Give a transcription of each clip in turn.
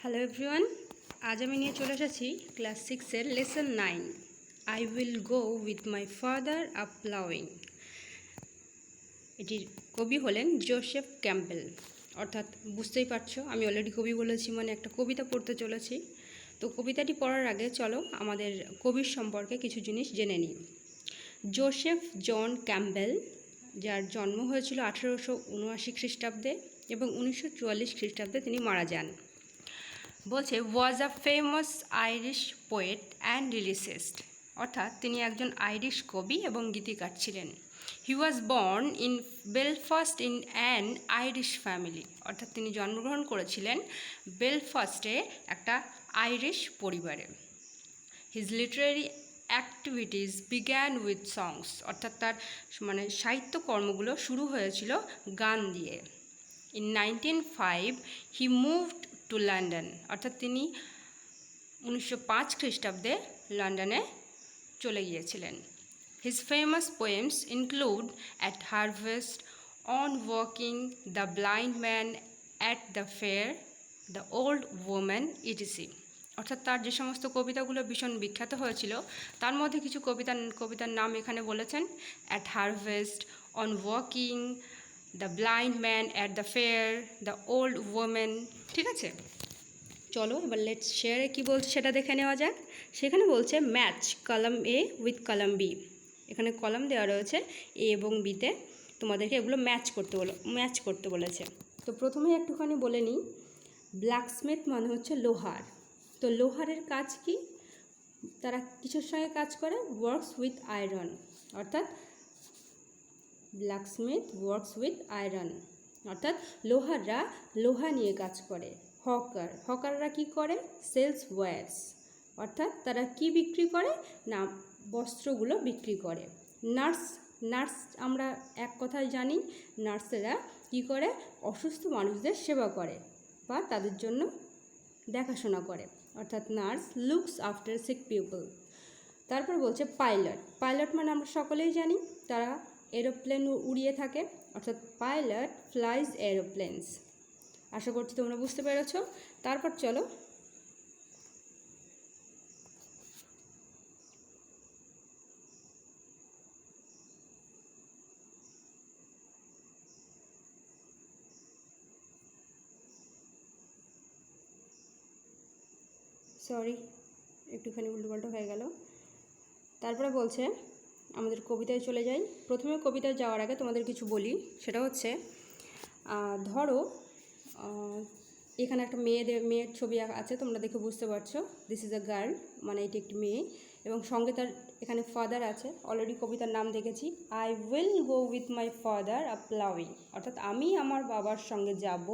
Hello everyone, আজ আমি নিয়ে চলে এসেছি ক্লাস 6-এর lesson 9 I will go with my father up ploughing. এটির কবি হলেন জোসেফ ক্যাম্পবেল। অর্থাৎ বুঝতেই পারছো, আমি অলরেডি কবি বলেছি মানে একটা কবিতা পড়তে চলেছি। তো কবিতাটি পড়ার আগে চলো আমাদের কবির সম্পর্কে কিছু জিনিস জেনে নিই। জোসেফ জন ক্যাম্পবেল, যার জন্ম হয়েছিল 1879 খ্রিস্টাব্দে এবং 1944 খ্রিস্টাব্দে তিনি মারা যান। বলছে was a famous Irish poet and lyricist, অর্থাৎ তিনি একজন আইরিশ কবি এবং গীতিকার ছিলেন। He was born in Belfast in an Irish family, অর্থাৎ তিনি জন্মগ্রহণ করেছিলেন বেলফাস্টে একটা আইরিশ পরিবারে। His literary activities began with songs, অর্থাৎ তার সাহিত্যকর্মগুলো শুরু হয়েছিল গান দিয়ে। In 1905 he moved to London, অর্থাৎ তিনি 1905 খ্রিস্টাব্দে লন্ডনে চলে গিয়েছিলেন। His famous poems include at harvest, on walking, the blind man, at the fair, the old woman, etc. অর্থাৎ তার যে সমস্ত কবিতাগুলো ভীষণ বিখ্যাত হয়েছিল তার মধ্যে কিছু কবিতার নাম এখানে বলেছেন। At harvest, on walking, the blind man, at the fair, the old woman. ঠিক আছে, চলো এবার লেটস শেয়ারে কী বলছে সেটা দেখে নেওয়া যাক। সেখানে বলছে match column A with column B. এখানে কলাম দেওয়া রয়েছে এ এবং বিতে, তোমাদেরকে এগুলো ম্যাচ করতে বলেছে। তো প্রথমেই একটুখানি বলে নিই, ব্ল্যাকস্মিথ মানে হচ্ছে লোহার। তো লোহারের কাজ কি? তারা কিসের সঙ্গে কাজ করে? ওয়ার্কস উইথ আয়রন, অর্থাৎ ব্ল্যাকস্মিথ ওয়ার্কস উইথ আয়রন, অর্থাৎ লোহাররা লোহা নিয়ে কাজ করে। হকাররা কি করে? সেলস ওয়্যার্স, অর্থাৎ তারা কি বিক্রি করে? না, বস্ত্রগুলো বিক্রি করে। নার্স আমরা এক কথায় জানি, নার্সেরা কি করে? অসুস্থ মানুষদের সেবা করে বা তাদের জন্য দেখাশোনা করে, অর্থাৎ nurse looks after sick people. তারপর বলছে পাইলট মানে আমরা সকলেই জানি তারা এরোপ্লেন উড়িয়ে থাকে, অর্থাৎ পাইলট ফ্লাইজ এরোপ্লেনস। আশা করছি তোমরা বুঝতে পেরেছ। তারপর চলো একটুখানি উল্টোপাল্টা হয়ে গেল। তারপরে বলছে আমাদের কবিতায় চলে যাই। প্রথমে কবিতায় যাওয়ার আগে তোমাদের কিছু বলি, সেটা হচ্ছে ধরো এখানে একটা মেয়ের ছবি আছে, তোমরা দেখে বুঝতে পারছো দিস ইজ আ গার্ল, মানে এটি একটি মেয়ে এবং সঙ্গে তার এখানে ফাদার আছে। অলরেডি কবিতার নাম দেখেছি, I will go with my father a ploughing, অর্থাৎ আমি আমার বাবার সঙ্গে যাব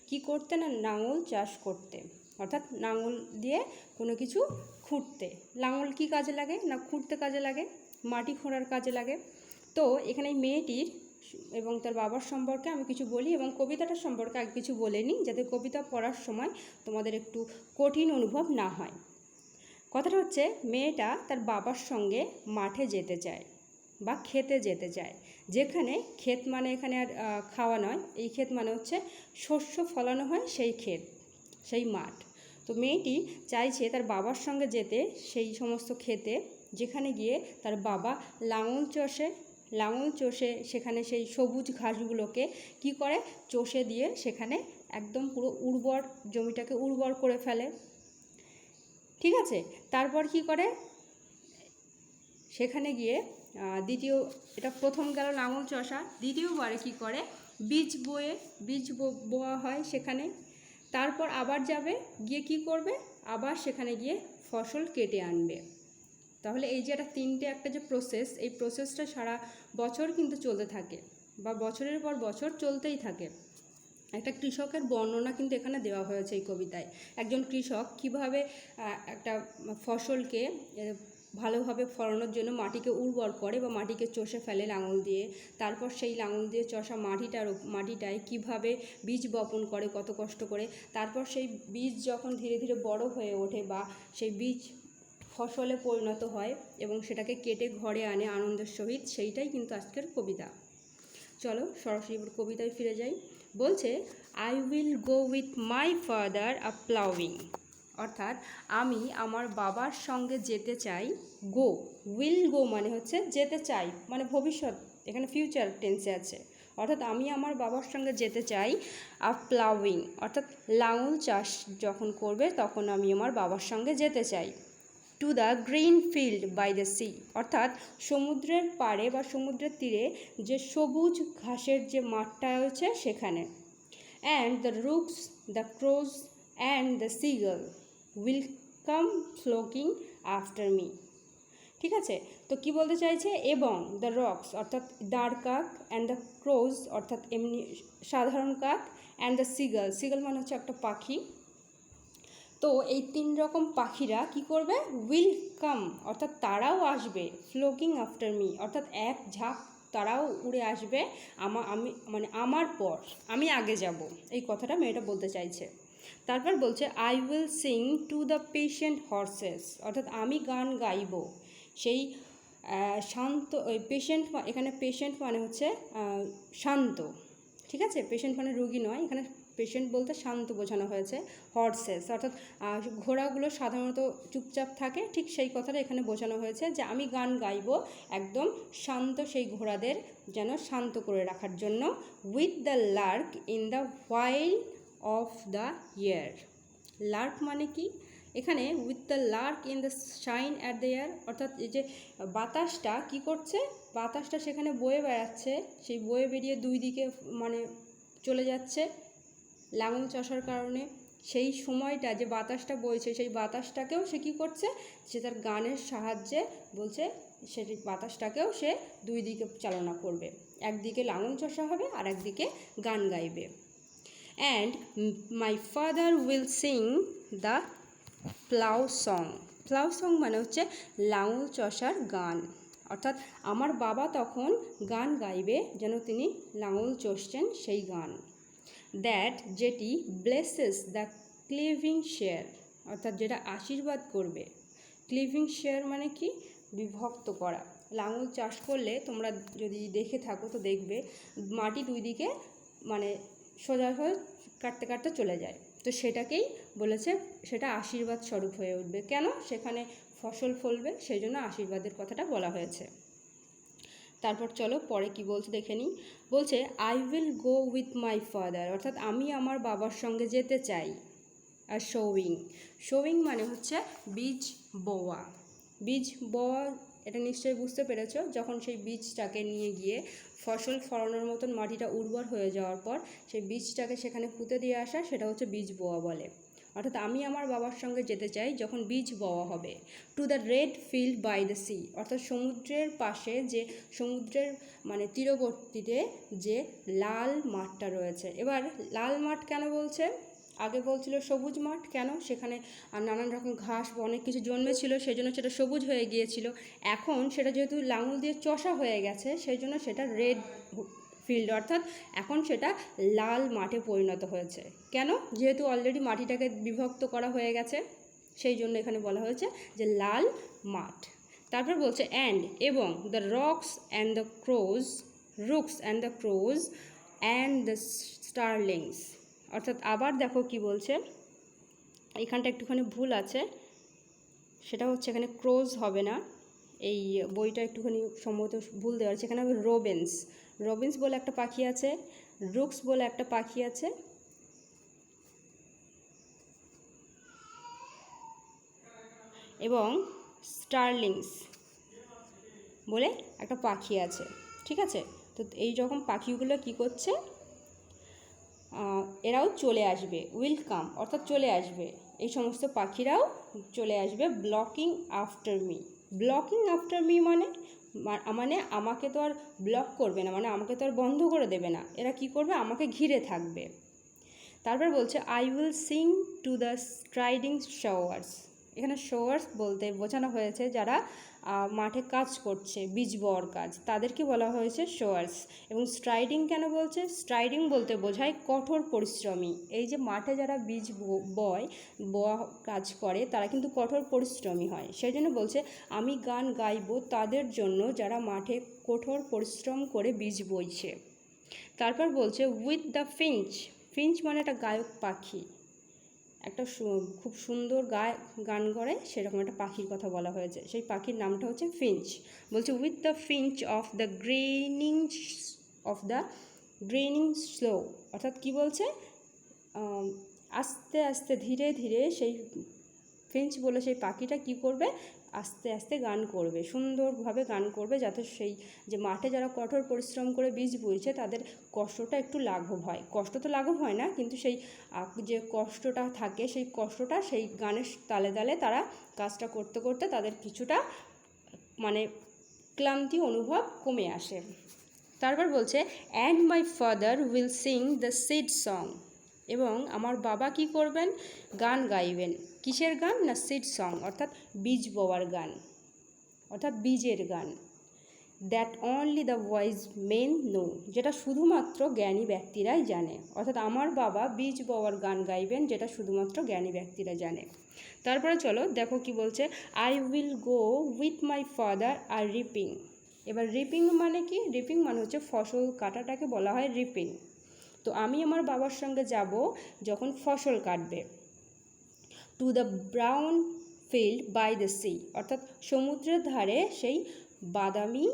কি করতে? না, লাঙল চাষ করতে, অর্থাৎ লাঙল দিয়ে কোনো কিছু খুঁড়তে। লাঙল কি কাজে লাগে? না, খুঁড়তে কাজে লাগে, মাটি খোঁড়ার কাজে লাগে। তো এখানে মেয়েটির এবং তার বাবার সম্পর্কে আমি কিছু বলি এবং কবিতাটার সম্পর্কে আগে কিছু বলে নিই, যাতে কবিতা পড়ার সময় তোমাদের একটু কঠিন অনুভব না হয়। কথাটা হচ্ছে, মেয়েটা তার বাবার সঙ্গে মাঠে যেতে চায় বা খেতে যেতে চায়, যেখানে ক্ষেত মানে এখানে আর খাওয়া নয়, এই ক্ষেত মানে হচ্ছে শস্য ফলানো হয় সেই ক্ষেত, সেই মাঠ। তো মেয়েটি চাইছে তার বাবার সঙ্গে যেতে সেই সমস্ত ক্ষেতে, যেখানে গিয়ে তার বাবা লাঙল চষে সেখানে সেই সবুজ ঘাসগুলোকে কি করে? চষে দিয়ে সেখানে একদম পুরো জমিটাকে উর্বর করে ফেলে। ঠিক আছে, তারপর কি করে? সেখানে গিয়ে এটা প্রথম গেল লাঙল চষা, দ্বিতীয়বারে কি করে? বীজ বোয়া হয় সেখানে। তারপর আবার যাবে, গিয়ে কি করবে? আবার সেখানে গিয়ে ফসল কেটে আনবে। তাহলে এই যে একটা যে প্রসেস, এই প্রসেসটা সারা বছর কিন্তু চলতে থাকে বা বছরের পর বছর চলতেই থাকে। একটা কৃষকের বর্ণনা কিন্তু এখানে দেওয়া হয়েছে এই কবিতায়। একজন কৃষক কিভাবে একটা ফসলকে ভালোভাবে ফলানোর জন্য মাটিকে উর্বর করে বা মাটিকে চষে ফেলে লাঙল দিয়ে, তারপর সেই লাঙল দিয়ে চষা মাটিটায় কিভাবে বীজ বপন করে কত কষ্ট করে, তারপর সেই বীজ যখন ধীরে ধীরে বড় হয়ে ওঠে বা সেই বীজ ফসলে পরিণত হয় এবং সেটাকে কেটে ঘরে আনে আনন্দের সহিত, সেইটাই কিন্তু আজকের কবিতা। চলো সরাসরি কবিতায় ফিরে যাই। বলছে I will go with my father a ploughing, অর্থাৎ আমি আমার বাবার সঙ্গে যেতে চাই। গো, উইল গো মানে হচ্ছে যেতে চাই, মানে ভবিষ্যৎ, এখানে ফিউচার টেন্সে আছে। অর্থাৎ আমি আমার বাবার সঙ্গে যেতে চাই আ প্লাউইং, অর্থাৎ লাঙল চাষ যখন করবে তখন আমি আমার বাবার সঙ্গে যেতে চাই। To the green field by the sea, অর্থাৎ সমুদ্রের পাড়ে বা সমুদ্রের তীরে যে সবুজ ঘাসের যে মাঠটা রয়েছে সেখানে। And the rooks, the crows and the seagull will come flocking after me. ঠিক আছে, তো কি বলতে চাইছে, এবং দ্য রক্স অর্থাৎ দাঁড় কাক, অ্যান্ড দ্য ক্রোজ অর্থাৎ এমনি সাধারণ কাক, অ্যান্ড দ্য সিগল, সিগল মানে হচ্ছে একটা পাখি। তো এই 3 রকম পাখিরা কি করবে, উইল কাম অর্থাৎ তারাও আসবে, ফ্লোকিং আফটার মি অর্থাৎ এক ঝাঁক তারাও উড়ে আসবে আমি মানে আমার পর, আমি আগে যাব, এই কথাটা মেয়েটা বলতে চাইছে। তারপর বলছে I will sing to the patient horse's, অর্থাৎ আমি গান গাইব সেই শান্ত, ওই পেশেন্ট, এখানে পেশেন্ট মানে হচ্ছে শান্ত, ঠিক আছে, পেশেন্ট মানে রোগী নয়, এখানে পেশেন্ট বলতে শান্ত বোঝানো হয়েছে। হর্সেস অর্থাৎ ঘোড়াগুলো সাধারণত চুপচাপ থাকে, ঠিক সেই কথাটা এখানে বোঝানো হয়েছে যে আমি গান গাইব একদম শান্ত সেই ঘোড়াদের যেন শান্ত করে রাখার জন্য। With the Lark in the while of the year, Lark মানে কি, এখানে with the Lark in the shine at the air, অর্থাৎ এই যে বাতাসটা কি করছে, বাতাসটা সেখানে বয়ে বেড়াচ্ছে, সেই বয়ে বেরিয়ে দুই দিকে মানে চলে যাচ্ছে লাঙল চষার কারণে। সেই সময়টা যে বাতাসটা বইছে সেই বাতাসটাকেও সে কী করছে, সে তার গানের সাহায্যে বলছে সেই বাতাসটাকেও সে দুই দিকে চালনা করবে, একদিকে লাঙল চষা হবে আর একদিকে গান গাইবে। And my father will sing the plough song, plough song মানে হচ্ছে লাঙল চষার গান, অর্থাৎ আমার বাবা তখন গান গাইবে যেন তিনি লাঙল চষছেন সেই গান। দ্যাট যেটি ব্লেসেস দ্য ক্লিভিং শেয়ার, অর্থাৎ যেটা আশীর্বাদ করবে। ক্লিভিং শেয়ার মানে কি, বিভক্ত করা। লাঙল চাষ করলে তোমরা যদি দেখে থাকো তো দেখবে মাটি দুই দিকে মানে সোজা হয়ে কাটতে কাটতে চলে যায়, তো সেটাকেই বলেছে সেটা আশীর্বাদ স্বরূপ হয়ে উঠবে। কেন, সেখানে ফসল ফলবে, সেই জন্য আশীর্বাদের কথাটা বলা হয়েছে। তারপর চলো পরে কি বলছে দেখে নিই। বলছে I will go with my father, অর্থাৎ আমি আমার বাবার সঙ্গে যেতে চাই। আর শোয়িং, শোয়িং মানে হচ্ছে বীজ বোয়া, বীজ বোয়া এটা নিশ্চয়ই বুঝতে পেরেছো, যখন সেই বীজটাকে নিয়ে গিয়ে ফসল ফলানোর মতন মাটিটা উর্বর হয়ে যাওয়ার পর সেই বীজটাকে সেখানে পুঁতে দিয়ে আসা, সেটা হচ্ছে বীজ বোয়া বলে। অর্থাৎ আমি আমার বাবার সঙ্গে যেতে চাই যখন বীজ বওয়া হবে। To the red field by the sea, অর্থাৎ সমুদ্রের পাশে যে সমুদ্রের মানে তীরবর্তীতে যে লাল মাঠটা রয়েছে। এবার লাল মাঠ কেন বলছে, আগে বলছিল সবুজ মাঠ, কেন, সেখানে নানান রকম ঘাস বা অনেক কিছু জন্মেছিল সেই জন্য সেটা সবুজ হয়ে গিয়েছিল। এখন সেটা যেহেতু লাঙল দিয়ে চষা হয়ে গেছে সেই জন্য সেটা রেড ফিল্ড, অর্থাৎ এখন সেটা লাল মাঠে পরিণত হয়েছে। কেন, যেহেতু অলরেডি মাটিটাকে বিভক্ত করা হয়ে গেছে সেই জন্য এখানে বলা হয়েছে যে লাল মাঠ। তারপর বলছে অ্যান্ড এবং the rooks and the crows, rooks and the crows and the starlings, অর্থাৎ আবার দেখো কি বলছে, এখানটা একটুখানি ভুল আছে, সেটা হচ্ছে এখানে ক্রোজ হবে না, এই বইটা একটুখানি সম্ভবত ভুল দেওয়া আছে, এখানে হবে রোবেন্স, রবিন্স বলে একটা পাখি আছে, রুকস বলে একটা পাখি আছে, এবং স্টারলিংস বলে একটা পাখি আছে। ঠিক আছে, তো এই রকম পাখিগুলো কি করছে, এরাও চলে আসবে, উইল কাম অর্থাৎ চলে আসবে, এই সমস্ত পাখিরাও চলে আসবে blocking after me. Blocking after me মানে আমাকে তো আর ব্লক করবে না, মানে আমাকে তো আর বন্ধ করে দেবে না, এরা কি করবে, আমাকে ঘিরে থাকবে। তারপর বলছে I will sing to the striding shores, এখানে শোয়ার্স বলতে বোঝানো হয়েছে যারা মাঠে কাজ করছে, বীজ বওয়ার কাজ, তাদেরকে বলা হয়েছে শোয়ার্স। এবং স্ট্রাইডিং কেন বলছে, স্ট্রাইডিং বলতে বোঝায় কঠোর পরিশ্রমী। এই যে মাঠে যারা বীজ বওয়া কাজ করে তারা কিন্তু কঠোর পরিশ্রমী হয়, সেই জন্য বলছে আমি গান গাইব তাদের জন্য যারা মাঠে কঠোর পরিশ্রম করে বীজ বইছে। তারপর বলছে উইথ দ্য ফিঞ্চ, ফিঞ্চ মানে একটা গায়ক পাখি, একটা খুব সুন্দর গান করে সেরকম একটা পাখির কথা বলা হয়েছে। সেই পাখির নামটা হচ্ছে ফিঞ্চ। বলছে with the finch of the greening sloe, অর্থাৎ কি বলছে, আস্তে আস্তে ধীরে ধীরে সেই ফিঞ্চ বলে সেই পাখিটা কি করবে, আস্তে আস্তে গান করবে, সুন্দরভাবে গান করবে, যাতে সেই যে মাঠে যারা কঠোর পরিশ্রম করে বীজ বুনছে তাদের কষ্টটা একটু লাঘব হয়। কষ্ট তো লাঘব হয় না, কিন্তু সেই যে কষ্টটা থাকে সেই কষ্টটা সেই গানের তালে তালে তারা কাজটা করতে করতে তাদের কিছুটা মানে ক্লান্তি অনুভব কমে আসে। তারপর বলছে and my father will sing the seed song, এবং আমার বাবা কি করবেন, গান গাইবেন। কিসের গান না, সিড সং, অর্থাৎ বীজ বোয়ার গান, অর্থাৎ বীজের গান। That only the wise men know, যেটা শুধুমাত্র জ্ঞানী ব্যক্তিরাই জানে। অর্থাৎ আমার বাবা বীজ বোয়ার গান গাইবেন, যেটা শুধুমাত্র জ্ঞানী ব্যক্তিরা জানে। তারপরে চলো দেখো কি বলছে, I will go with my father আর রিপিং। এবার রিপিং মানে কি, রিপিং মানে হচ্ছে ফসল কাটাটাকে বলা হয় রিপিং। তো আমি আমার বাবার সঙ্গে যাব যখন ফসল কাটবে। To the brown field by the sea, অর্থাৎ সমুদ্রের ধারে সেই বাদামি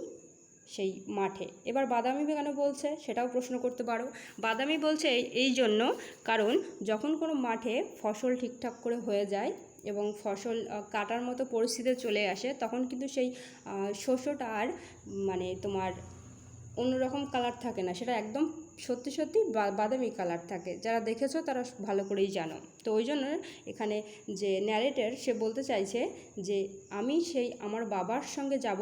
সেই মাঠে। এবার বাদামি কেন বলছে সেটাও প্রশ্ন করতে পারো। বাদামি বলছে এই জন্য কারণ যখন কোনো মাঠে ফসল ঠিকঠাক করে হয়ে যায় এবং ফসল কাটার মতো পরিস্থিতিতে চলে আসে, তখন কিন্তু সেই শস্যটা আর মানে তোমার অন্যরকম কালার থাকে না, সেটা একদম সত্যি সত্যি বাদামি কালার থাকে। যারা দেখেছো তারা ভালো করেই জানো। তো ওই জন্য এখানে যে ন্যারেটর সে বলতে চাইছে যে আমি সেই আমার বাবার সঙ্গে যাব,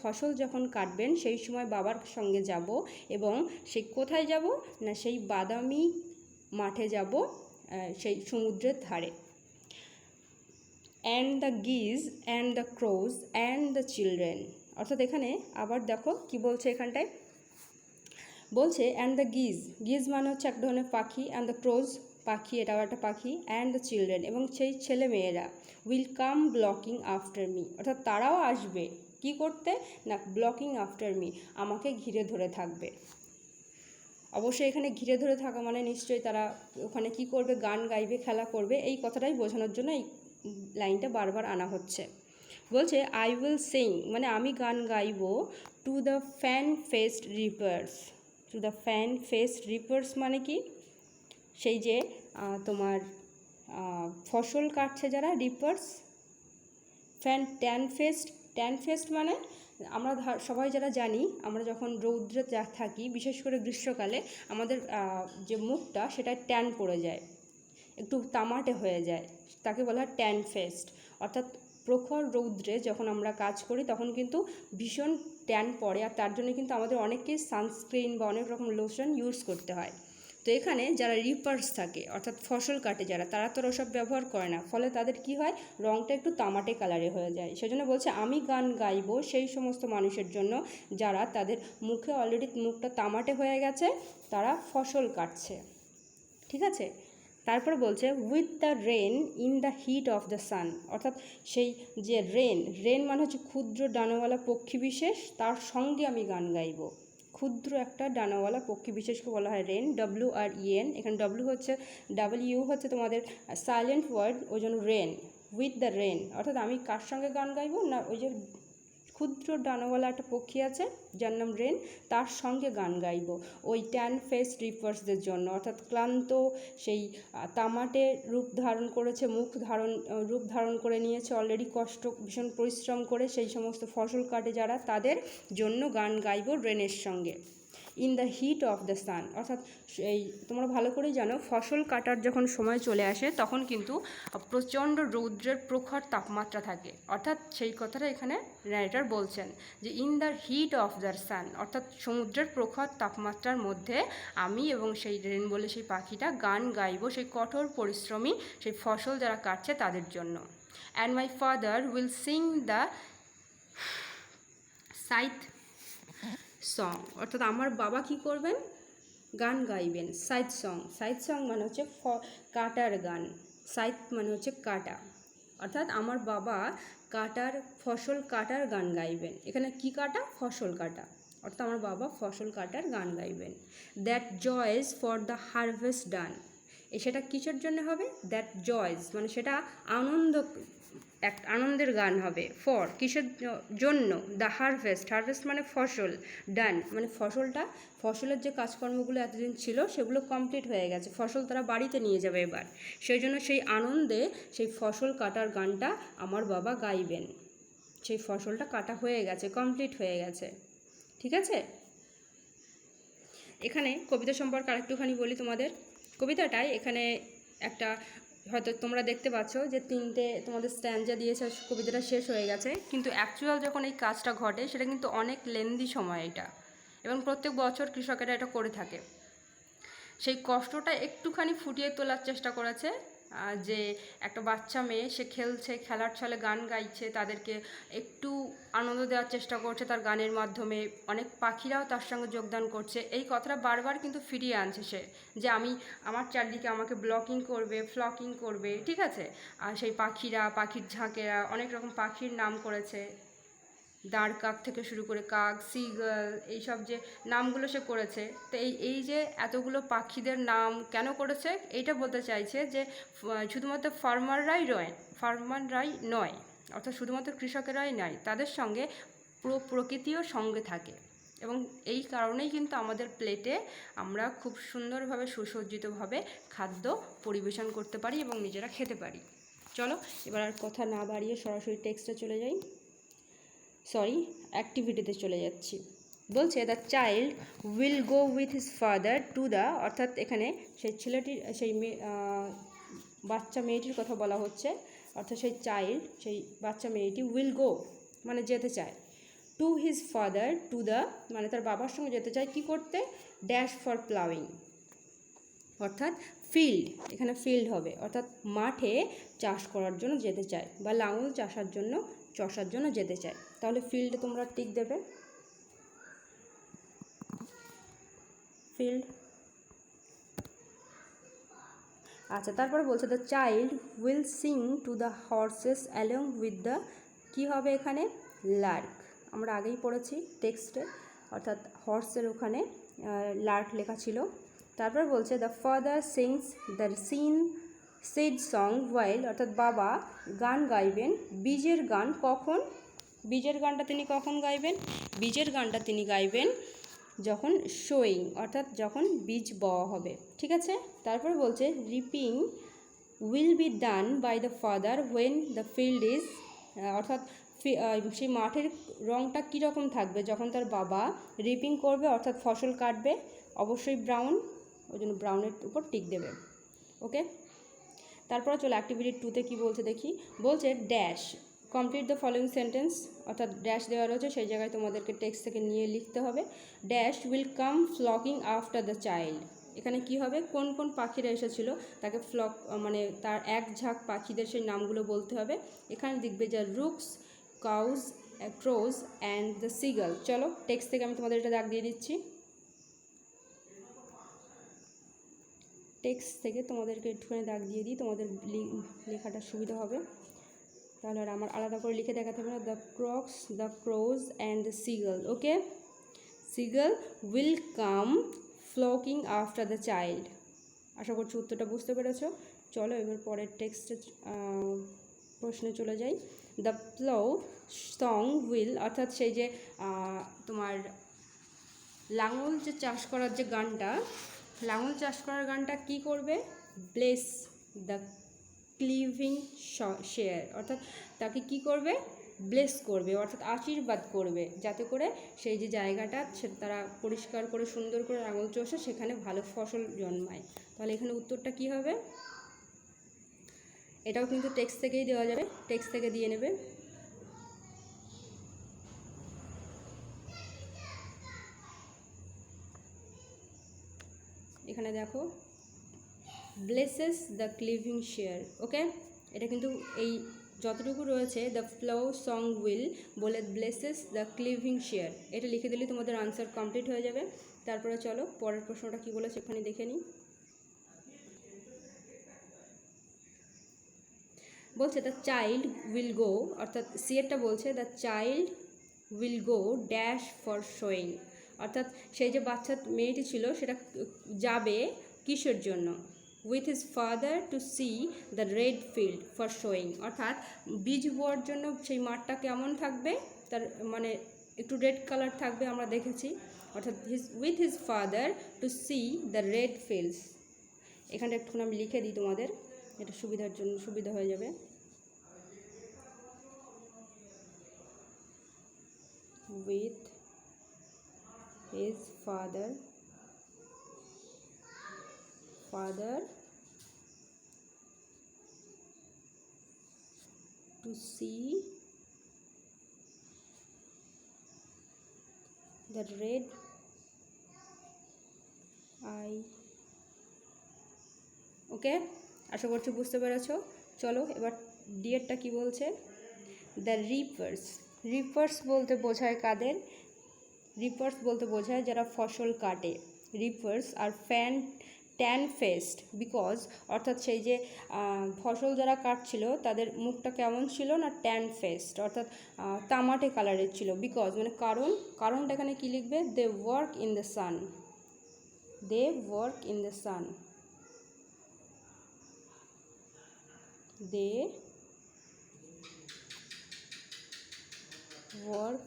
ফসল যখন কাটবেন সেই সময় বাবার সঙ্গে যাব, এবং সেই কোথায় যাব না, সেই বাদামি মাঠে যাব, সেই সমুদ্রের ধারে। And the geese and the crows and the children, অর্থাৎ এখানে আবার দেখো কি বলছে, এখানটায় বলছে অ্যান্ড দ্য গিজ মানে হচ্ছে এক ধরনের পাখি, অ্যান্ড দ্য ক্রোজ পাখি, এটাও একটা পাখি, অ্যান্ড দ্য চিলড্রেন এবং সেই ছেলে মেয়েরা, will come blocking after me, অর্থাৎ তারাও আসবে কি করতে না, ব্লকিং আফটার মি, আমাকে ঘিরে ধরে থাকবে। অবশ্যই এখানে ঘিরে ধরে থাকা মানে নিশ্চয়ই তারা ওখানে কি করবে, গান গাইবে, খেলা করবে, এই কথাটাই বোঝানোর জন্য এই লাইনটা বারবার আনা হচ্ছে। বলছে আই উইল সিং মানে আমি গান গাইব, to the fan faced reapers. To the fan faced reapers মানে কি, সেই যে তোমার ফসল কাটছে যারা, রিপার্স। ট্যান ফেস্ট মানে আমরা সবাই যারা জানি, আমরা যখন রৌদ্রে থাকি বিশেষ করে গ্রীষ্মকালে আমাদের যে মুখটা সেটা ট্যান পড়ে যায়, একটু তামাটে হয়ে যায়, তাকে বলা হয় ট্যান ফেস্ট। অর্থাৎ প্রখর রৌদ্রে যখন আমরা কাজ করি তখন কিন্তু ভীষণ ট্যান পড়ে, আর তার জন্য কিন্তু আমাদের অনেককেই সানস্ক্রিন বা অনেক রকম লোশন ইউজ করতে হয়। তো এখানে যারা রিপার্স থাকে অর্থাৎ ফসল কাটে যারা, তারা তো ওসব ব্যবহার করে না, ফলে তাদের কি হয়, রঙটা একটু তামাটে কালারে হয়ে যায়। সেজন্য বলছে আমি গান গাইব সেই সমস্ত মানুষের জন্য যারা তাদের মুখে অলরেডি মুখটা তামাটে হয়ে গেছে, তারা ফসল কাটছে। ঠিক আছে, তারপরে বলছে with the rain in the heat of the sun, অর্থাৎ সেই যে রেন মানে হচ্ছে ক্ষুদ্র ডানাওয়ালা পক্ষী বিশেষ, তার সঙ্গে আমি গান গাইব। ক্ষুদ্র একটা ডানাওয়ালা পক্ষী বিশেষকে বলা হয় রেন, WREN। এখানে W হচ্ছে তোমাদের সাইলেন্ট ওয়ার্ড, ওই জন্য রেন, উইথ দ্য রেন, অর্থাৎ আমি কার সঙ্গে গান গাইব না, ওই যে ক্ষুদ্র ডানাওয়ালা একটা পক্ষী আছে যার নাম রেন, তার সঙ্গে গান গাইব ওই ট্যান ফেস রিপার্সদের জন্য, অর্থাৎ ক্লান্ত সেই তামাটে রূপ ধারণ করেছে, রূপ ধারণ করে নিয়েছে অলরেডি, ভীষণ পরিশ্রম করে সেই সমস্ত ফসল কাটে যারা, তাদের জন্য গান গাইব রেনের সঙ্গে। In the heat of the sun, অর্থাৎ এই তোমরা ভালো করেই জানো ফসল কাটার যখন সময় চলে আসে তখন কিন্তু প্রচণ্ড রৌদ্রের প্রখর তাপমাত্রা থাকে, অর্থাৎ সেই কথাটা এখানে ন্যারেটর বলছেন যে in the heat of the sun, অর্থাৎ সমুদ্রের প্রখর তাপমাত্রার মধ্যে আমি এবং সেই রেন বলে সেই পাখিটা গান গাইব সেই কঠোর পরিশ্রমী সেই ফসল যারা কাটছে তাদের জন্য। And my father will sing the scythe song, অর্থাৎ আমার বাবা কি করবেন, গান গাইবেন সাইথ সং মানে হচ্ছে কাটার গান, সাইথ মানে হচ্ছে কাটা, অর্থাৎ আমার বাবা ফসল কাটার গান গাইবেন। এখানে কি কাটা, ফসল কাটা, অর্থাৎ আমার বাবা ফসল কাটার গান গাইবেন। That joys for the harvest done, সেটা কিসের জন্য হবে? দ্যাট জয়েস মানে সেটা আনন্দ, এক আনন্দের গান হবে। ফর কিসের জন্য? দ্য হারভেস্ট, হারভেস্ট মানে ফসল, ডান মানে ফসলের যে কাজকর্মগুলো এতদিন ছিল সেগুলো কমপ্লিট হয়ে গেছে, ফসল তারা বাড়িতে নিয়ে যাবে এবার, সেই জন্য সেই আনন্দে সেই ফসল কাটার গানটা আমার বাবা গাইবেন। সেই ফসলটা কাটা হয়ে গেছে, কমপ্লিট হয়ে গেছে, ঠিক আছে। এখানে কবিতা সম্পর্কে আরেকটুখানি বলি তোমাদের। কবিতাটায় এখানে একটা, হয়তো তোমরা দেখতে পাচ্ছ যে 3টে তোমাদের স্ট্যান্জা দিয়েছে, কবিতাটা শেষ হয়ে গেছে, কিন্তু অ্যাকচুয়াল যখন এই কাজটা ঘটে সেটা কিন্তু অনেক লেন্দি সময় এটা, এবং প্রত্যেক বছর কৃষকেরা এটা করে থাকে। সেই কষ্টটা একটুখানি ফুটিয়ে তোলার চেষ্টা করেছে, যে একটা বাচ্চা মেয়ে সে খেলছে, খেলার ছলে গান গাইছে, তাদেরকে একটু আনন্দ দেওয়ার চেষ্টা করছে তার গানের মাধ্যমে, অনেক পাখিরাও তার সঙ্গে যোগদান করছে। এই কথাটা বারবার কিন্তু ফিরিয়ে আনছে সে, যে আমার চারদিকে আমাকে ব্লকিং করবে, ফ্লকিং করবে, ঠিক আছে। আর সেই পাখিরা, পাখির ঝাঁকেরা, অনেক রকম পাখির নাম করেছে, দাঁড় কাক থেকে শুরু করে কাক, সিগাল, এইসব যে নামগুলো সে করেছে। তো এই যে এতগুলো পাখিদের নাম কেন করেছে, এইটা বলতে চাইছে যে শুধুমাত্র ফার্মাররাই নয়, অর্থাৎ শুধুমাত্র কৃষকেরাই নয়, তাদের সঙ্গে পুরো প্রকৃতিও সঙ্গে থাকে, এবং এই কারণেই কিন্তু আমাদের প্লেটে আমরা খুব সুন্দরভাবে সুসজ্জিতভাবে খাদ্য পরিবেশন করতে পারি এবং নিজেরা খেতে পারি। চলো এবার আর কথা না বাড়িয়ে সরাসরি টেক্সটে চলে যাই, অ্যাক্টিভিটিতে চলে যাচ্ছি। বলছে the child will go with his father to the, অর্থাৎ এখানে সেই ছেলেটির, সেই বাচ্চা মেয়েটির কথা বলা হচ্ছে, অর্থাৎ সেই বাচ্চা মেয়েটি উইল গো মানে যেতে চায়, to his father to the মানে তার বাবার সঙ্গে যেতে চায় কি করতে? ড্যাশ ফর প্লাউইং, অর্থাৎ ফিল্ড, এখানে ফিল্ড হবে, অর্থাৎ মাঠে চাষ করার জন্য যেতে চায়, বা লাঙল চষার জন্য যেতে চায়। তাহলে ফিল্ডে তোমরা টিক দেবে, ফিল্ড। আচ্ছা, তারপরে বলছে the child will sing to the horses along with the, কী হবে এখানে? লার্ক, আমরা আগেই পড়েছি টেক্সটে, অর্থাৎ হর্সের ওখানে লার্ক লেখা ছিল। তারপরে বলছে the father sings the seed song while, অর্থাৎ বাবা গান গাইবেন, বীজের গান কখন? বীজের গানটা তিনি কখন গাইবেন? বীজের গানটা তিনি গাইবেন যখন শোয়িং, অর্থাৎ যখন বীজ বওয়া হবে, ঠিক আছে। তারপর বলছে reaping will be done by the father when the field is, অর্থাৎ সেই মাঠের রঙটা কীরকম থাকবে যখন তার বাবা রিপিং করবে, অর্থাৎ ফসল কাটবে, অবশ্যই ব্রাউন, ওই জন্য ব্রাউনের উপর টিক দেবে, ওকে। তারপরে চলো অ্যাক্টিভিটি 2তে কী বলছে দেখি। বলছে dash complete the following sentence, অর্থাৎ ড্যাশ দেওয়া রয়েছে, সেই জায়গায় তোমাদেরকে টেক্সট থেকে নিয়ে লিখতে হবে। Dash will come flocking after the child, এখানে কি হবে? কোন কোন পাখিরা এসেছিলো তাকে ফ্লক মানে তার এক ঝাঁক পাখিদের সেই নামগুলো বলতে হবে। এখানে দেখবে যে rooks, cows, crows and the seagull. চলো টেক্সট থেকে আমি তোমাদের এটা দাগ দিয়ে দিচ্ছি, টেক্সট থেকে তোমাদেরকে একটুখানি দাগ দিয়ে দিই, তোমাদের লেখাটা সুবিধা হবে, তাহলে আর আমার আলাদা করে লিখে দেখাতে হবে না। The crocks, the crows and the seagull, okay. Seagull will come flocking after the child. আশা করছি উত্তরটা বুঝতে পেরেছো। চলো এবার পরের টেক্সটে প্রশ্নে চলে যাই। দ্য প্লাউ সং উইল, অর্থাৎ সেই যে তোমার লাঙল যে চাষ করার যে গানটা, লাঙল চাষ করার গানটা কি করবে? ব্লেস দ্য ক্লিভিং শেয়ার, অর্থাৎ তাকে কি করবে? ব্লেস করবে, অর্থাৎ আশীর্বাদ করবে, যাতে করে সেই যে জায়গাটা তারা পরিষ্কার করে সুন্দর করে লাঙল চষে সেখানে ভালো ফসল জন্মায়। তাহলে এখানে উত্তরটা কি হবে? এটাও কিন্তু টেক্সট থেকেই দেওয়া যাবে, টেক্সট থেকে দিয়ে নেবে। এখানে দেখো ব্লেসেস দ্য ক্লিভিং শেয়ার, ওকে। এটা কিন্তু এই যতটুকু রয়েছে দ্য প্লাউ সং উইল বলে ব্লেসেস দ্য ক্লিভিং শেয়ার, এটা লিখে দিলে তোমাদের আনসার কমপ্লিট হয়ে যাবে। তারপরে চলো পরের প্রশ্নটা কী বলেছে এখানে দেখে নিই। বলছে দ্য চাইল্ড উইল গো, অর্থাৎ সিয়েরটা বলছে the child will go dash for showing, অর্থাৎ সেই যে বাচ্চা মেয়েটি ছিল সেটা যাবে কিসের জন্য? With his father to C the red field for showing, অর্থাৎ বীজ বোয়ার জন্য সেই মাঠটা কেমন থাকবে, তার মানে একটু রেড কালার থাকবে আমরা দেখেছি, অর্থাৎ with his father to C the red fields. এখানটা একটুখানি আমি লিখে দিই তোমাদের, এটা সুবিধার জন্য সুবিধা হয়ে যাবে। With his father to see the red eye. ওকে, আশা করছি বুঝতে পেরেছ। চলো এবার ডিএরটা কি বলছে? দ্য রিপার্স বলতে বোঝায় কাদের? রিপার্স বলতে বোঝায় যারা ফসল কাটে। রিপার্স আর ট্যান ফেস্ট বিকজ, অর্থাৎ সেই যে ফসল যারা কাটছিল তাদের মুখটা কেমন ছিল না, ট্যান ফেস্ট, অর্থাৎ তামাটে কালারের ছিল। বিকজ মানে কারণটা এখানে কী লিখবে? They work in the sun, they work in the sun, they work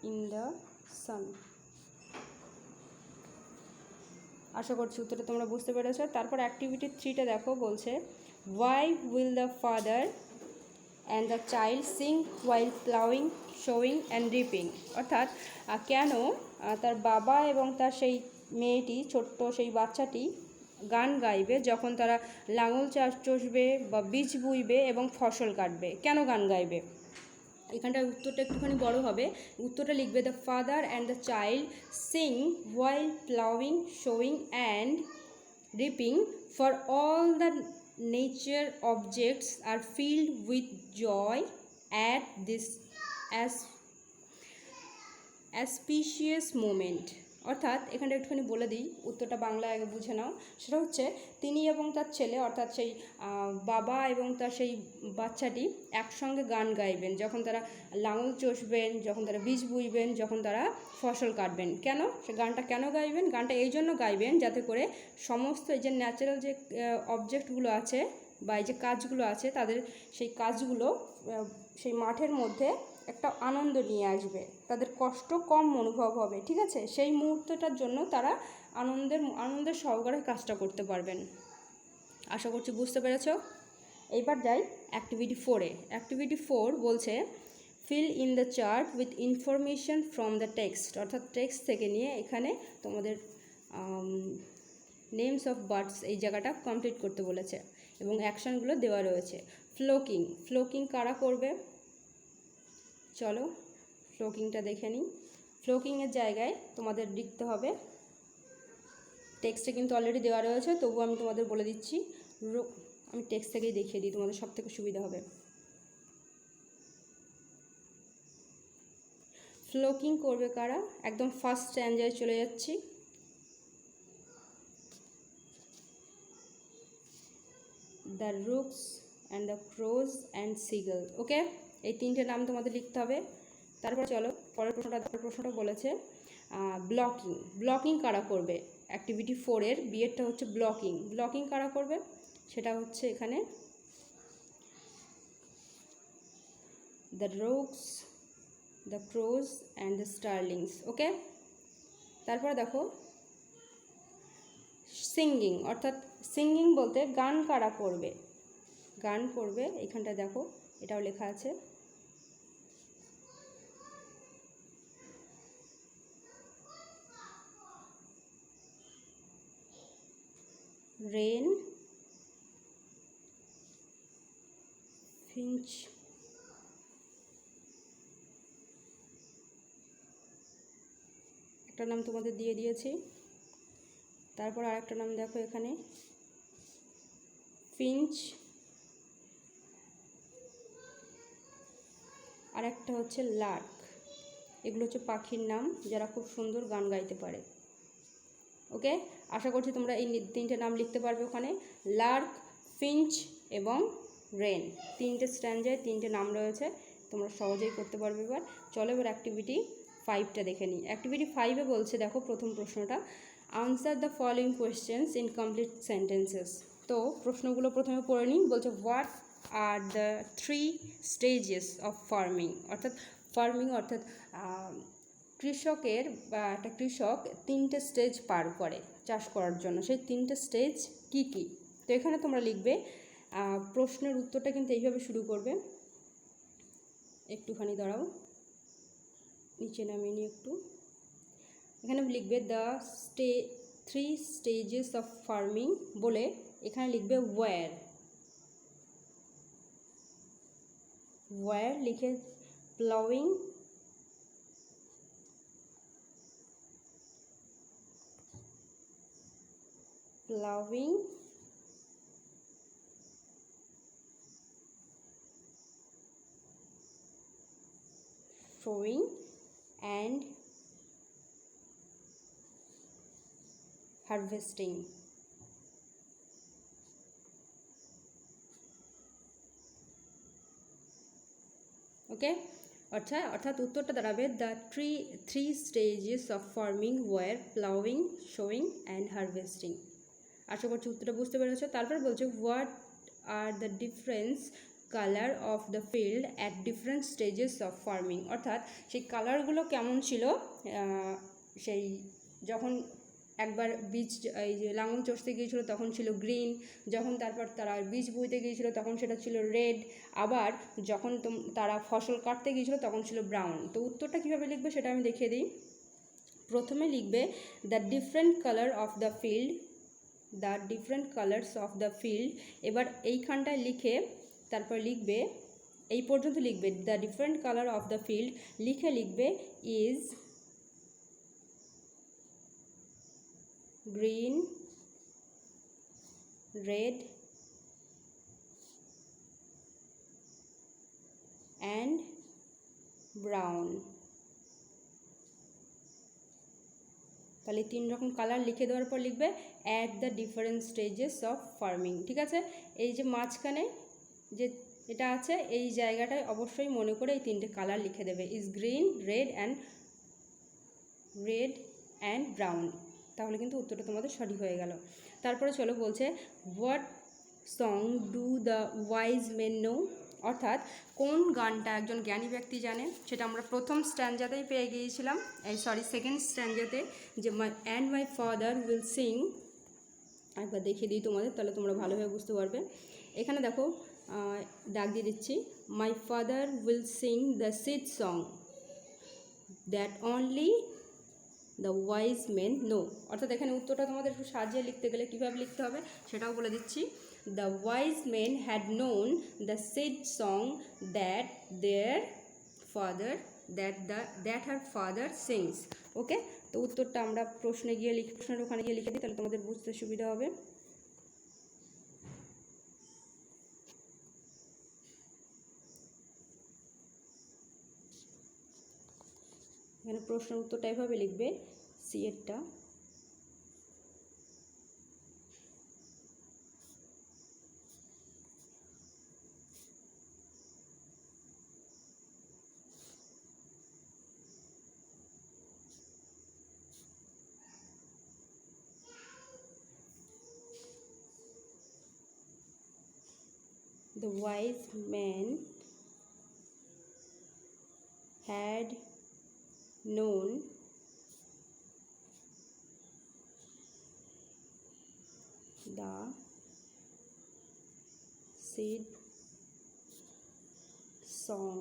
in the sun. আশা করছি উত্তরটা তোমরা বুঝতে পেরেছ। তারপর অ্যাক্টিভিটি 3টা দেখো, বলছে why will the father and the child sing while ploughing sowing and reaping, অর্থাৎ কেন তার বাবা এবং তার সেই মেয়েটি, ছোট্ট সেই বাচ্চাটি গান গাইবে যখন তারা লাঙল চষবে বা বীজ বুইবে এবং ফসল কাটবে? কেন গান গাইবে? এখানটার উত্তরটা একটুখানি বড় হবে। উত্তরটা লিখবে the father and the child sing while ploughing sowing and reaping for all the nature objects are filled with joy at this auspicious moment. অর্থাৎ এখানটা একটুখানি বলে দিই, উত্তরটা বাংলা আগে বুঝে নাও। সেটা হচ্ছে তিনি এবং তার ছেলে, অর্থাৎ সেই বাবা এবং তার সেই বাচ্চাটি একসঙ্গে গান গাইবেন যখন তারা লাঙল চষবেন, যখন তারা বীজ বুইবেন, যখন তারা ফসল কাটবেন। কেন সে গানটা কেন গাইবেন? গানটা এই জন্য গাইবেন যাতে করে সমস্ত এই যে ন্যাচারাল যে অবজেক্টগুলো আছে বা এই যে কাজগুলো আছে তাদের সেই কাজগুলো সেই মাঠের মধ্যে একটা আনন্দ নিয়ে আসবে, তাদের কষ্ট কম অনুভব হবে। ঠিক আছে, সেই মুহূর্তটার জন্য তারা আনন্দের সহকারে কাজটা করতে পারবেন। আশা করছি বুঝতে পেরেছ। এইবার যাই অ্যাক্টিভিটি 4-এ। অ্যাক্টিভিটি 4 বলছে fill in the chart with information from the text, অর্থাৎ টেক্সট থেকে নিয়ে এখানে তোমাদের নেমস অফ বার্ডস এই জায়গাটা কমপ্লিট করতে বলেছে এবং অ্যাকশনগুলো দেওয়া রয়েছে। ফ্লোকিং কারা করবে? চলো ফ্লোকিংটা দেখে নিই। ফ্লোকিংয়ের জায়গায় তোমাদের লিখতে হবে, টেক্সটে কিন্তু অলরেডি দেওয়া রয়েছে, তবুও আমি তোমাদের বলে দিচ্ছি, আমি টেক্সট থেকেই দেখিয়ে দিই, তোমাদের সব থেকে সুবিধা হবে। ফ্লোকিং করবে কারা? একদম ফার্স্ট স্ট্যান্ডায় চলে যাচ্ছি। The rooks and the crows and seagull. Okay, এই 3টে নাম তোমাদের লিখতে হবে। তারপর চলো পরের প্রশ্নটা বলেছে ব্লকিং কারা করবে? অ্যাক্টিভিটি 4-এর বিয়েরটা হচ্ছে ব্লকিং কারা করবে? সেটা হচ্ছে এখানে the রোকস, the crows and the স্টারলিংস। ওকে, তারপরে দেখো সিঙ্গিং, অর্থাৎ সিঙ্গিং বলতে গান কারা করবে? গান করবে এখানটা দেখো, এটাও লেখা আছে রেন, ফিঞ্চ, একটা নাম তোমাদের দিয়ে দিয়েছি। তারপর আরেকটা নাম দেখো এখানে ফিঞ্চ, আর একটা হচ্ছে লার্ক। এগুলো হচ্ছে পাখির নাম যারা খুব সুন্দর গান গাইতে পারে। ওকে, আশা করছি তোমরা এই 3টে নাম লিখতে পারবে ওখানে, লার্ক, ফিঞ্চ এবং রেন। 3টে স্ট্যান্ডায় 3টে নাম রয়েছে, তোমরা সহজেই করতে পারবে। এবার চলো এবার অ্যাক্টিভিটি 5টা দেখে নিই। অ্যাক্টিভিটি 5-এ বলছে, দেখো প্রথম প্রশ্নটা, answer the following questions in complete sentences. তো প্রশ্নগুলো প্রথমে পড়ে নিই। বলছে what are the 3 stages of farming, অর্থাৎ ফার্মিং অর্থাৎ কৃষকের বা একটা কৃষক 3টে স্টেজ পার করে চাষ করার জন্য, সেই 3টে স্টেজ কি কি। তো এখানে তোমরা লিখবে, প্রশ্নের উত্তরটা কিন্তু এইভাবে শুরু করবে। একটুখানি দাঁড়াও, নিচে নামিয়ে নিই একটু। এখানে লিখবে দ্য 3 স্টেজেস অফ ফার্মিং বলে এখানে লিখবে ওয়্যার লিখে ploughing, sowing and harvesting. Okay, অর্থাৎ উত্তরটা দাঁড়াবে the three stages of farming were ploughing, sowing and harvesting. আশা করছি উত্তরটা বুঝতে পেরেছো। তারপর বলছে what are the difference colour of the field at different stages of farming, অর্থাৎ সেই কালারগুলো কেমন ছিল সেই যখন একবার বীজ এই যে লাঙল চষতে গিয়েছিল তখন ছিল গ্রিন, যখন তারপর তারা বীজ বুনতে গিয়েছিল তখন সেটা ছিল রেড, আবার যখন তারা ফসল কাটতে গিয়েছিল তখন ছিল ব্রাউন। তো উত্তরটা কীভাবে লিখবে সেটা আমি দেখিয়ে দিই। প্রথমে লিখবে the different colour of the field, the different colours of the field. এবার এইখানটায় লিখে তারপর লিখবে, এই পর্যন্ত লিখবে the different colour of the field, লিখে লিখবে is green, red and brown। তাহলে 3 রকম কালার লিখে দেওয়ার পর লিখবে at the different stages of farming. ঠিক আছে, এই যে মাঝখানে যে এটা আছে এই জায়গাটায় অবশ্যই মনে করে এই 3টে কালার লিখে দেবে, is green, red and brown. তাহলে কিন্তু উত্তরটা তোমাদের সঠিক হয়ে গেল। তারপরে চলো বলছে what song do the wise men know, অর্থাৎ কোন গানটা একজন জ্ঞানী ব্যক্তি জানে। সেটা আমরা প্রথম স্ট্যান্ডাতেই পেয়ে গিয়েছিলাম, সেকেন্ড স্ট্যান্ডাতে, যে মাই ফাদার উইল সিং। একবার দেখিয়ে দিই তোমাদের, তাহলে তোমরা ভালোভাবে বুঝতে পারবে। এখানে দেখো দাগ দিয়ে দিচ্ছি, my father will sing the seed song that only the wise men know. অর্থাৎ এখানে উত্তরটা তোমাদের একটু সাজিয়ে লিখতে গেলে কীভাবে লিখতে হবে সেটাও বলে দিচ্ছি। The wise men had known the seed song that her father sings. Okay, তো উত্তরটা আমরা প্রশ্নের ওখানে গিয়ে লিখে দিই, তাহলে তোমাদের বুঝতে সুবিধা হবে। এখানে প্রশ্নের উত্তরটা এভাবে লিখবে, C এরটা the wise man had known the seed song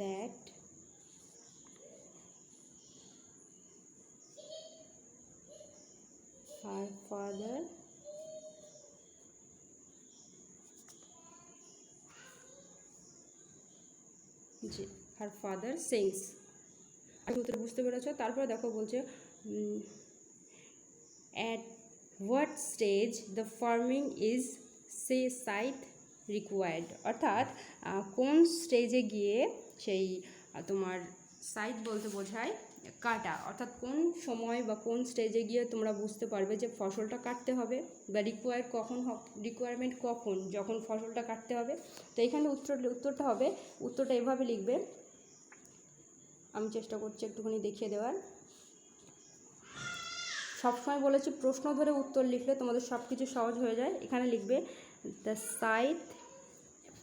that her father sings। আর উত্তর বুঝতে পেরেছো। তারপরে দেখো বলছে at what stage the farming is site required, অর্থাৎ কোন স্টেজে গিয়ে সেই তোমার সাইট বলতে বোঝায় কাটা, অর্থাৎ কোন সময় বা কোন স্টেজে গিয়ে তোমরা বুঝতে পারবে যে ফসলটা কাটতে হবে বা রিকোয়ারমেন্ট কখন, যখন ফসলটা কাটতে হবে। তো এখানে উত্তরটা হবে, উত্তরটা এভাবে লিখবে, আমি চেষ্টা করছি একটুখানি দেখিয়ে দেওয়ার। সবসময় বলেছি প্রশ্ন ধরে উত্তর লিখলে তোমাদের সব কিছু সহজ হয়ে যায়। এখানে লিখবে দ্য সাইট,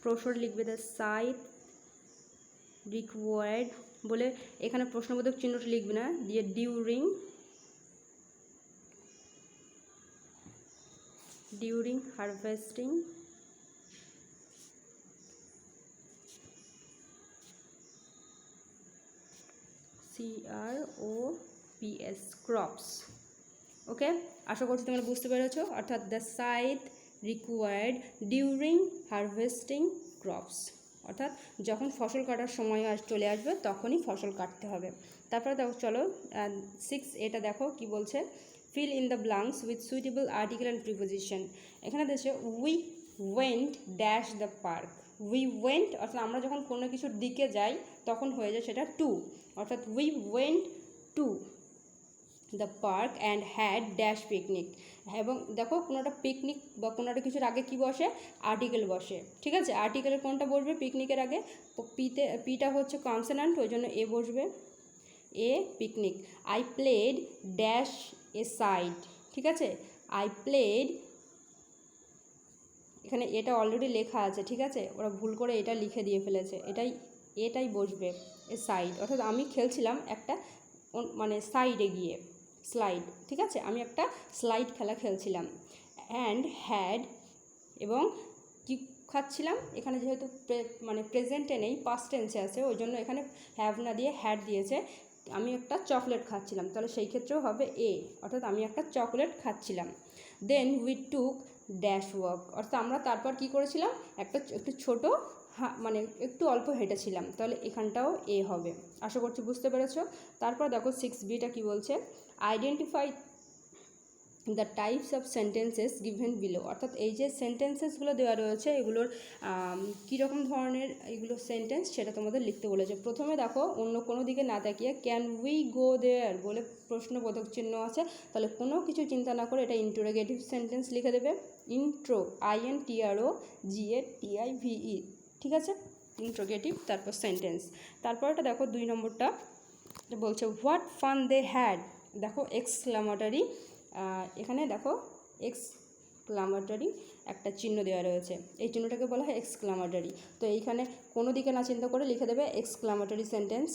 প্রশ্ন লিখবে দ্য সাইট রিকোয়ার্ড বলে, এখানে প্রশ্নবোধক চিহ্নটা লিখবে না, দিয়ে during harvesting CROPS crops. Okay, আশা করছি তোমরা বুঝতে পেরেছো। অর্থাৎ the sight required during harvesting crops, অর্থাৎ যখন ফসল কাটার সময় চলে আসবে তখনই ফসল কাটতে হবে। তারপরে দেখো, চলো 6 এটা দেখো কি বলছে, fill in the blanks with suitable article and preposition. এখানে দেখছে we went dash the park. We went অর্থাৎ আমরা যখন কোনো কিছুর দিকে যাই তখন হয়ে যায় সেটা টু, অর্থাৎ we went to the park and had dash picnic. এবং দেখো কোনো একটা পিকনিক বা কোনো একটা কিছুর আগে কী বসে, আর্টিকেল বসে, ঠিক আছে। আর্টিকেলের কোনটা বসবে পিকনিকের আগে, পিটা হচ্ছে কনসোনেন্ট, ওই জন্য এ বসবে, এ picnic. I played dash a side, ঠিক আছে। আই প্লেড, এখানে এটা অলরেডি লেখা আছে, ঠিক আছে, ওরা ভুল করে এটা লিখে দিয়ে ফেলেছে, এটাই বসবে এ সাইড, অর্থাৎ আমি খেলছিলাম একটা মানে সাইডে গিয়ে, স্লাইড, ঠিক আছে, আমি একটা স্লাইড খেলা খেলছিলাম। অ্যান্ড হ্যাড, এবং কি খাচ্ছিলাম, এখানে যেহেতু মানে প্রেজেন্টে নেই, পাস্ট টেন্সে আছে, ওই জন্য এখানে হ্যাভ না দিয়ে হ্যাড দিয়েছে। আমি একটা চকলেট খাচ্ছিলাম, তাহলে সেই ক্ষেত্রেও হবে এ, অর্থাৎ আমি একটা চকলেট খাচ্ছিলাম। Then we took dash walk, অর্থাৎ আমরা তারপর কি করেছিলাম, একটু ছোটো মানে একটু অল্প হেঁটেছিলাম, তাহলে এখানটাও এ হবে। আশা করছি বুঝতে পেরেছো। তারপর দেখো 6bটা কি বলছে, identify the types of sentences given below, অর্থাৎ এই যে সেন্টেন্সেসগুলো দেওয়া রয়েছে এগুলোর কীরকম ধরনের এগুলো সেন্টেন্স সেটা তোমাদের লিখতে বলেছে। প্রথমে দেখো অন্য কোনো দিকে না তাকিয়ে ক্যান উই গো দেয়ার বলে প্রশ্নবোধক চিহ্ন আছে, তাহলে কোনো কিছু চিন্তা না করে এটা ইন্টারোগেটিভ সেন্টেন্স লিখে দেবে। ইন্ট্রো, INTROGATIVE, ঠিক আছে, ইন্টারোগেটিভ, তারপর সেন্টেন্স। তারপর এটা দেখো 2 নম্বরটা বলছে হোয়াট ফান দে হ্যাড, দেখো এক্সক্লামেটরি, এখানে দেখো এক্সক্লামেটরি একটা চিহ্ন দেওয়া রয়েছে, এই চিহ্নটাকে বলা হয় এক্সক্লামেটরি। তো এইখানে কোনো দিকে না চিন্তা করে লিখে দেবে এক্সক্লামেটরি সেন্টেন্স,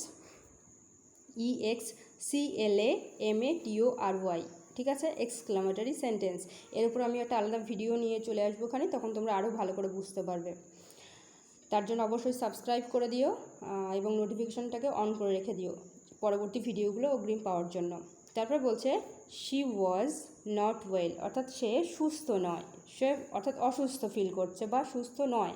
EXCLAMATORY, ঠিক আছে, এক্সক্লামেটরি সেন্টেন্স। এর উপর আমি একটা আলাদা ভিডিও নিয়ে চলে আসবো ওখানে, তখন তোমরা আরও ভালো করে বুঝতে পারবে। তার জন্য অবশ্যই সাবস্ক্রাইব করে দিও এবং নোটিফিকেশনটাকে অন করে রেখে দিও পরবর্তী ভিডিওগুলো অগ্রিম পাওয়ার জন্য। তারপর বলছে শি ওয়াজ নট ওয়েল, অর্থাৎ সে সুস্থ নয়, সে অর্থাৎ অসুস্থ ফিল করছে বা সুস্থ নয়।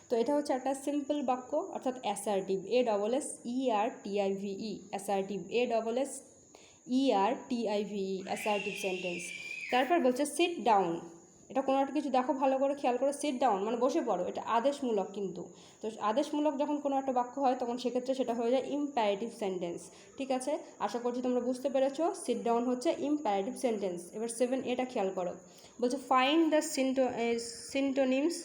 তো এটা হচ্ছে একটা সিম্পল বাক্য, অর্থাৎ assertive, ASSERTIVE, assertive, ASSERTIVE, assertive sentence. তারপর বলছে সিট ডাউন, এটা কোনো একটা কিছু দেখো ভালো করে খেয়াল করে, সিট ডাউন মানে বসে পড়ো, এটা আদেশমূলক কিন্তু। তো আদেশমূলক যখন কোনো একটা বাক্য হয় তখন সেক্ষেত্রে সেটা হয়ে যায় ইম্পারেটিভ সেন্টেন্স, ঠিক আছে। আশা করছি তোমরা বুঝতে পেরেছো, সিট ডাউন হচ্ছে ইম্পারেটিভ সেন্টেন্স। এবার 7A টা খেয়াল করো, বলছে find the synonyms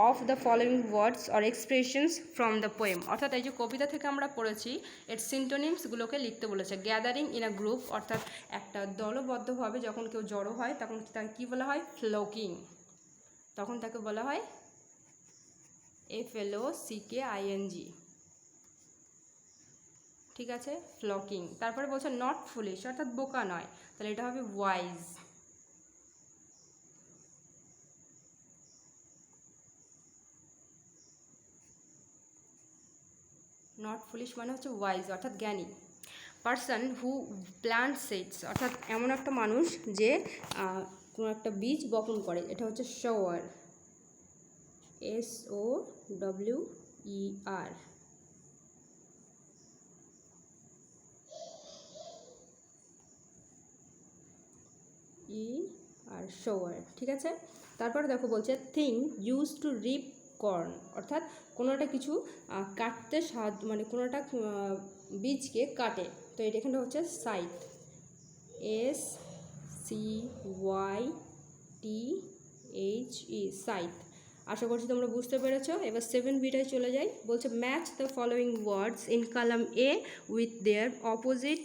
of the following words or expressions from the poem, অর্থাৎ এই যে কবিতা থেকে আমরা পড়েছি এর সিন্টোনিমসগুলোকে লিখতে বলেছে। গ্যাদারিং ইন আ গ্রুপ, অর্থাৎ একটা দলবদ্ধভাবে যখন কেউ জড়ো হয় তখন তাকে কী বলা হয়, ফ্লোকিং, তখন তাকে বলা হয় FLOCKING, ঠিক আছে, ফ্লকিং। তারপরে বলছে নট ফুলিশ, অর্থাৎ বোকা নয়, তাহলে এটা হবে ওয়াইজ। নট ফুলিশ মানে হচ্ছে ওয়াইজ, অর্থাৎ জ্ঞানী। পার্সন হু প্ল্যান্ট সিডস, অর্থাৎ এমন একটা মানুষ যে কোনো একটা বীজ বপন করে, এটা হচ্ছে সোয়ার, SOWER, সোয়ার, ঠিক আছে। তারপরে দেখো বলছে thing use to reap corn, অর্থাৎ কোনো একটা কিছু কাটতে সাহায্য, মানে কোনো একটা বীজকে কাটে, তো এটা এখানটা হচ্ছে সাইথ, SCYTHE, সাইথ। আশা করছি তোমরা বুঝতে পেরেছো। এবার 7Bটায় চলে যাই। বলছে match the following words in column A with their opposite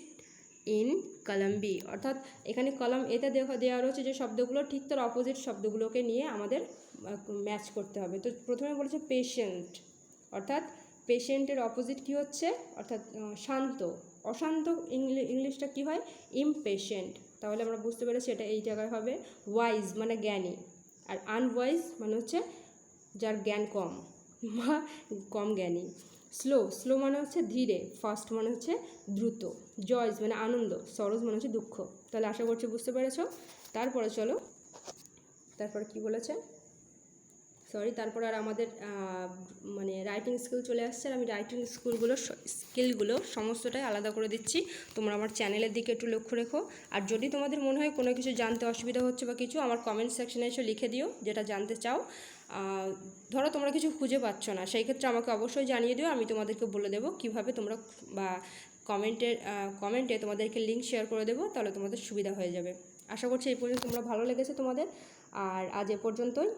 in column B. অর্থাৎ এখানে কলাম এতে দেওয়া রয়েছে যে শব্দগুলো, ঠিক তার অপোজিট শব্দগুলোকে নিয়ে আমাদের ম্যাচ করতে হবে। তো প্রথমে বলেছে পেশেন্ট, অর্থাৎ পেশেন্টের অপোজিট কী হচ্ছে, অর্থাৎ শান্ত। অশান্ত ইংলিশটা কী হয়, ইমপেশেন্ট। তাহলে আমরা বুঝতে পেরেছি এটা এই জায়গায় হবে। ওয়াইজ মানে জ্ঞানী, আর আনওয়াইজ মানে হচ্ছে যার জ্ঞান কম বা কম জ্ঞানী। স্লো মানে হচ্ছে ধীরে, ফাস্ট মানে হচ্ছে দ্রুত। জয়জ মানে আনন্দ, সরোজ মানে হচ্ছে দুঃখ। তাহলে আশা করছি বুঝতে পেরেছো। তারপরে চলো, তারপরে কি বলেছে, তারপর আর আমাদের মানে রাইটিং স্কিল চলে আসছে। আর আমি রাইটিং স্কিলগুলো সমস্তটাই আলাদা করে দিচ্ছি। তোমরা আমার চ্যানেলের দিকে একটু লক্ষ্য রেখো। আর যদি তোমাদের মনে হয় কোনো কিছু জানতে অসুবিধা হচ্ছে বা কিছু, আমার কমেন্ট সেকশনে এসে লিখে দিও যেটা জানতে চাও। ধরো তোমরা কিছু খুঁজে পাচ্ছ না, সেই ক্ষেত্রে আমাকে অবশ্যই জানিয়ে দিও, আমি তোমাদেরকে বলে দেবো কীভাবে তোমরা, বা কমেন্টে তোমাদেরকে লিঙ্ক শেয়ার করে দেবো, তাহলে তোমাদের সুবিধা হয়ে যাবে। আশা করছি এই পর্যন্ত তোমরা ভালো লেগেছে তোমাদের। আর আজ এ পর্যন্তই।